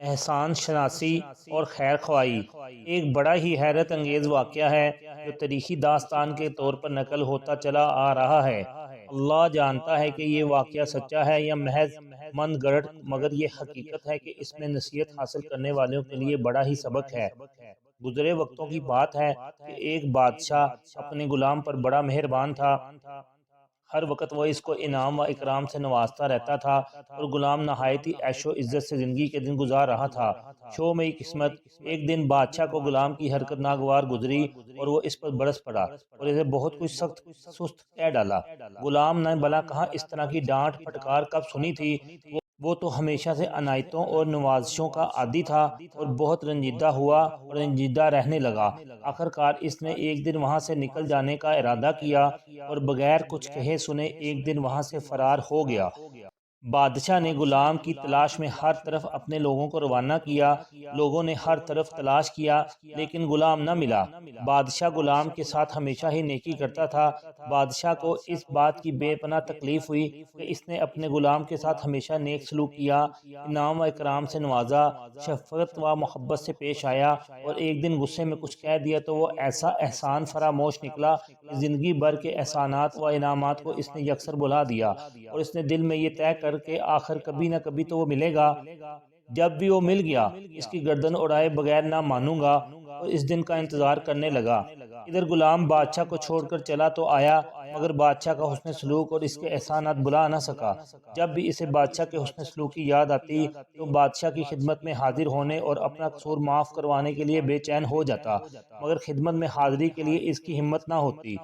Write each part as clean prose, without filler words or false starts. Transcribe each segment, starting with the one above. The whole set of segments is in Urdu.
احسان شناسی اور خیر خواہی ایک بڑا ہی حیرت انگیز واقعہ ہے جو تاریخی داستان کے طور پر نقل ہوتا چلا آ رہا ہے۔ اللہ جانتا ہے کہ یہ واقعہ سچا ہے یا محض من گڑت، مگر یہ حقیقت ہے کہ اس میں نصیحت حاصل کرنے والوں کے لیے بڑا ہی سبق ہے۔ گزرے وقتوں کی بات ہے کہ ایک بادشاہ اپنے غلام پر بڑا مہربان تھا۔ ہر وقت وہ اس کو انعام و اکرام سے نوازتا رہتا تھا اور غلام نہایت ہی عیش و عزت سے زندگی کے دن گزار رہا تھا۔ شو میں قسمت ایک دن بادشاہ کو غلام کی حرکت ناگوار گزری اور وہ اس پر برس پڑا اور اسے بہت کچھ سخت سست کہہ ڈالا۔ غلام نے بلا کہاں اس طرح کی ڈانٹ پھٹکار کب سنی تھی؟ وہ تو ہمیشہ سے عنایتوں اور نوازشوں کا عادی تھا اور بہت رنجیدہ ہوا اور رنجیدہ رہنے لگا۔ آخرکار اس نے ایک دن وہاں سے نکل جانے کا ارادہ کیا اور بغیر کچھ کہے سنے ایک دن وہاں سے فرار ہو گیا۔ بادشاہ نے غلام کی تلاش میں ہر طرف اپنے لوگوں کو روانہ کیا۔ لوگوں نے ہر طرف تلاش کیا لیکن غلام نہ ملا۔ بادشاہ غلام کے ساتھ ہمیشہ ہی نیکی کرتا تھا۔ بادشاہ کو اس بات کی بے پناہ تکلیف ہوئی کہ اس نے اپنے غلام کے ساتھ ہمیشہ نیک سلوک کیا، انعام و اکرام سے نوازا، شفقت و محبت سے پیش آیا، اور ایک دن غصے میں کچھ کہہ دیا تو وہ ایسا احسان فراموش نکلا کہ زندگی بھر کے احسانات و انعامات کو اس نے یکسر بھلا دیا اور اس نے دل میں یہ طے کر کے آخر کبھی نہ کبھی تو وہ ملے گا۔ جب بھی وہ مل گیا اس کی گردن اڑائے بغیر نہ مانوں گا، اور اس دن کا انتظار کرنے لگا۔ ادھر غلام بادشاہ کو چھوڑ کر چلا تو آیا، مگر بادشاہ کا حسن سلوک اور اس کے احسانات بھلا نہ سکا۔ جب بھی اسے بادشاہ کے حسن سلوک کی یاد آتی تو بادشاہ کی خدمت میں حاضر ہونے اور اپنا قصور معاف کروانے کے لیے بے چین ہو جاتا، مگر خدمت میں حاضری کے لیے اس کی ہمت نہ ہوتی۔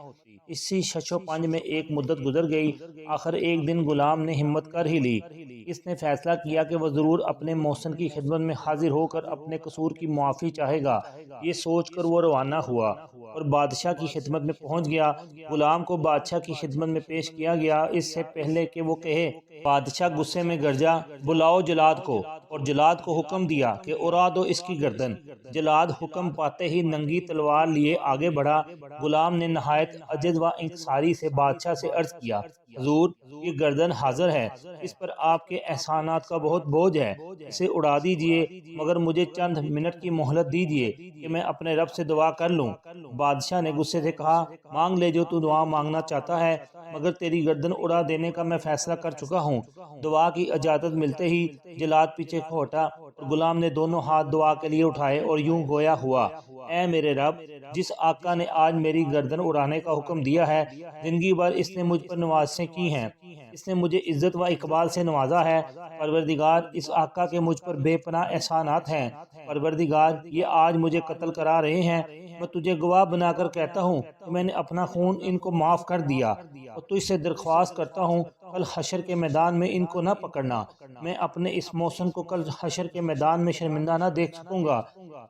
اسی شش و پنج میں ایک مدت گزر گئی۔ آخر ایک دن غلام نے ہمت کر ہی لی۔ اس نے فیصلہ کیا کہ وہ ضرور اپنے محسن کی خدمت میں حاضر ہو کر اپنے قصور کی معافی چاہے گا۔ یہ سوچ کر وہ روانہ ہوا اور بادشاہ کی خدمت میں پہنچ گیا۔ غلام کو بادشاہ کی خدمت میں پیش کیا گیا اس سے پہلے کہ وہ کہے۔ بادشاہ غصے میں گرجا، بلاؤ جلاد کو، اور جلاد کو حکم دیا کہ اڑا دو اس کی گردن۔ جلاد حکم پاتے ہی ننگی تلوار لیے آگے بڑھا۔ غلام نے نہایت عجز و انکساری سے بادشاہ سے عرض کیا، حضور یہ گردن حاضر ہے، اس پر آپ کے احسانات کا بہت بوجھ ہے، اسے اڑا دیجئے، مگر مجھے چند منٹ کی مہلت دیجئے کہ میں اپنے رب سے دعا کر لوں۔ بادشاہ نے غصے سے کہا، مانگ لے جو تو دعا مانگنا چاہتا ہے، مگر تیری گردن اڑا دینے کا میں فیصلہ کر چکا ہوں۔ دعا کی اجازت ملتے ہی جلاد پیچھے کھوٹا اور غلام نے دونوں ہاتھ دعا کے لیے اٹھائے اور یوں گویا ہوا، اے میرے رب، جس آقا نے آج میری گردن اڑانے کا حکم دیا ہے، زندگی بھر اس نے مجھ پر نوازشیں کی ہیں، اس نے مجھے عزت و اقبال سے نوازا ہے۔ پروردگار، اس آقا کے مجھ پر بے پناہ احسانات ہیں۔ پروردگار، یہ آج مجھے قتل کرا رہے ہیں، میں تجھے گواہ بنا کر کہتا ہوں کہ میں نے اپنا خون ان کو معاف کر دیا، اور تجھ سے درخواست کرتا ہوں کل حشر کے میدان میں ان کو نہ پکڑنا، میں اپنے اس محسن کو کل حشر کے میدان میں شرمندہ نہ دیکھ سکوں گا۔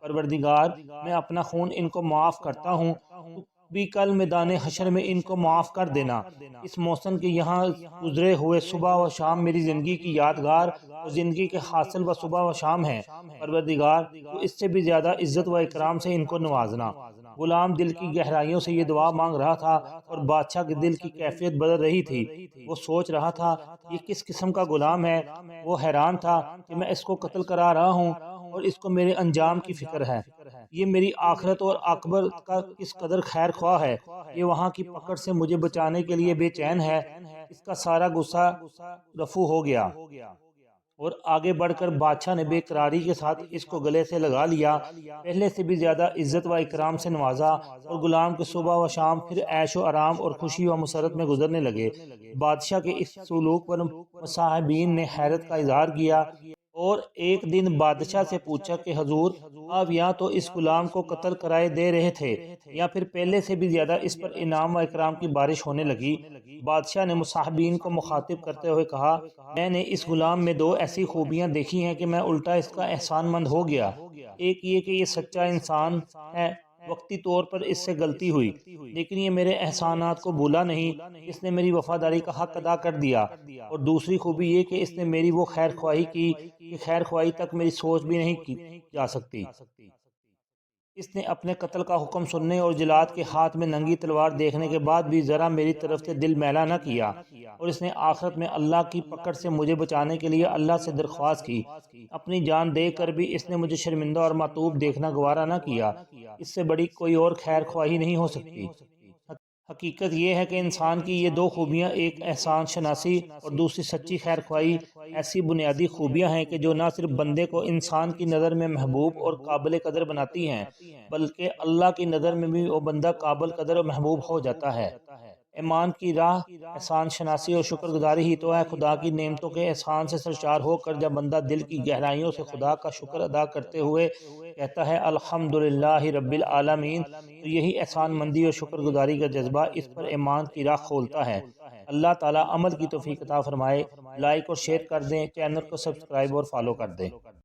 پروردگار، میں اپنا خون ان کو معاف کرتا ہوں، تو بھی کل میدان حشر میں ان کو معاف کر دینا۔ اس محسن کے یہاں گزرے ہوئے صبح و شام میری زندگی کی یادگار اور زندگی کے حاصل و صبح و شام ہیں۔ پروردگار، تو اس سے بھی زیادہ عزت و اکرام سے ان کو نوازنا۔ غلام دل کی گہرائیوں سے یہ دعا مانگ رہا تھا اور بادشاہ کے دل کی کیفیت بدل رہی تھی۔ وہ سوچ رہا تھا یہ کس قسم کا غلام ہے۔ وہ حیران تھا کہ میں اس کو قتل کرا رہا ہوں اور اس کو میرے انجام کی فکر ہے۔ یہ میری آخرت اور عاقبت کا کس قدر خیر خواہ ہے۔ یہ وہاں کی پکڑ سے مجھے بچانے کے لیے بے چین ہے۔ اس کا سارا غصہ رفع ہو گیا اور آگے بڑھ کر بادشاہ نے بے قراری کے ساتھ اس کو گلے سے لگا لیا، پہلے سے بھی زیادہ عزت و اکرام سے نوازا، اور غلام کے صبح و شام پھر عیش و آرام اور خوشی و مسرت میں گزرنے لگے۔ بادشاہ کے اس سلوک پر مصاحبین نے حیرت کا اظہار کیا اور ایک دن بادشاہ سے پوچھا کہ حضور، آپ یہاں تو اس غلام کو قتل کرائے دے رہے تھے، یا پھر پہلے سے بھی زیادہ اس پر انعام و اکرام کی بارش ہونے لگی؟ بادشاہ نے مصاحبین کو مخاطب کرتے ہوئے کہا، میں نے اس غلام میں دو ایسی خوبیاں دیکھی ہیں کہ میں الٹا اس کا احسان مند ہو گیا۔ ایک یہ کہ یہ سچا انسان ہے، وقتی طور پر اس سے غلطی ہوئی، لیکن یہ میرے احسانات کو بھولا نہیں، اس نے میری وفاداری کا حق ادا کر دیا، اور دوسری خوبی یہ کہ اس نے میری وہ خیر خواہی کی کہ خیر خواہی تک میری سوچ بھی نہیں کی جا سکتی۔ اس نے اپنے قتل کا حکم سننے اور جلاد کے ہاتھ میں ننگی تلوار دیکھنے کے بعد بھی ذرا میری طرف سے دل میلا نہ کیا، اور اس نے آخرت میں اللہ کی پکڑ سے مجھے بچانے کے لیے اللہ سے درخواست کی۔ اپنی جان دے کر بھی اس نے مجھے شرمندہ اور معتوب دیکھنا گوارا نہ کیا۔ اس سے بڑی کوئی اور خیر خواہی نہیں ہو سکتی۔ حقیقت یہ ہے کہ انسان کی یہ دو خوبیاں، ایک احسان شناسی اور دوسری سچی خیر خواہی، ایسی بنیادی خوبیاں ہیں کہ جو نہ صرف بندے کو انسان کی نظر میں محبوب اور قابل قدر بناتی ہیں، بلکہ اللہ کی نظر میں بھی وہ بندہ قابل قدر اور محبوب ہو جاتا ہے۔ ایمان کی راہ احسان شناسی اور شکر گزاری ہی تو ہے۔ خدا کی نعمتوں کے احسان سے سرشار ہو کر جب بندہ دل کی گہرائیوں سے خدا کا شکر ادا کرتے ہوئے کہتا ہے الحمدللہ رب العالمین، تو یہی احسان مندی اور شکر گزاری کا جذبہ اس پر ایمان کی راہ کھولتا ہے۔ اللہ تعالی عمل کی توفیق عطا فرمائے۔ لائک اور شیئر کر دیں، چینل کو سبسکرائب اور فالو کر دیں۔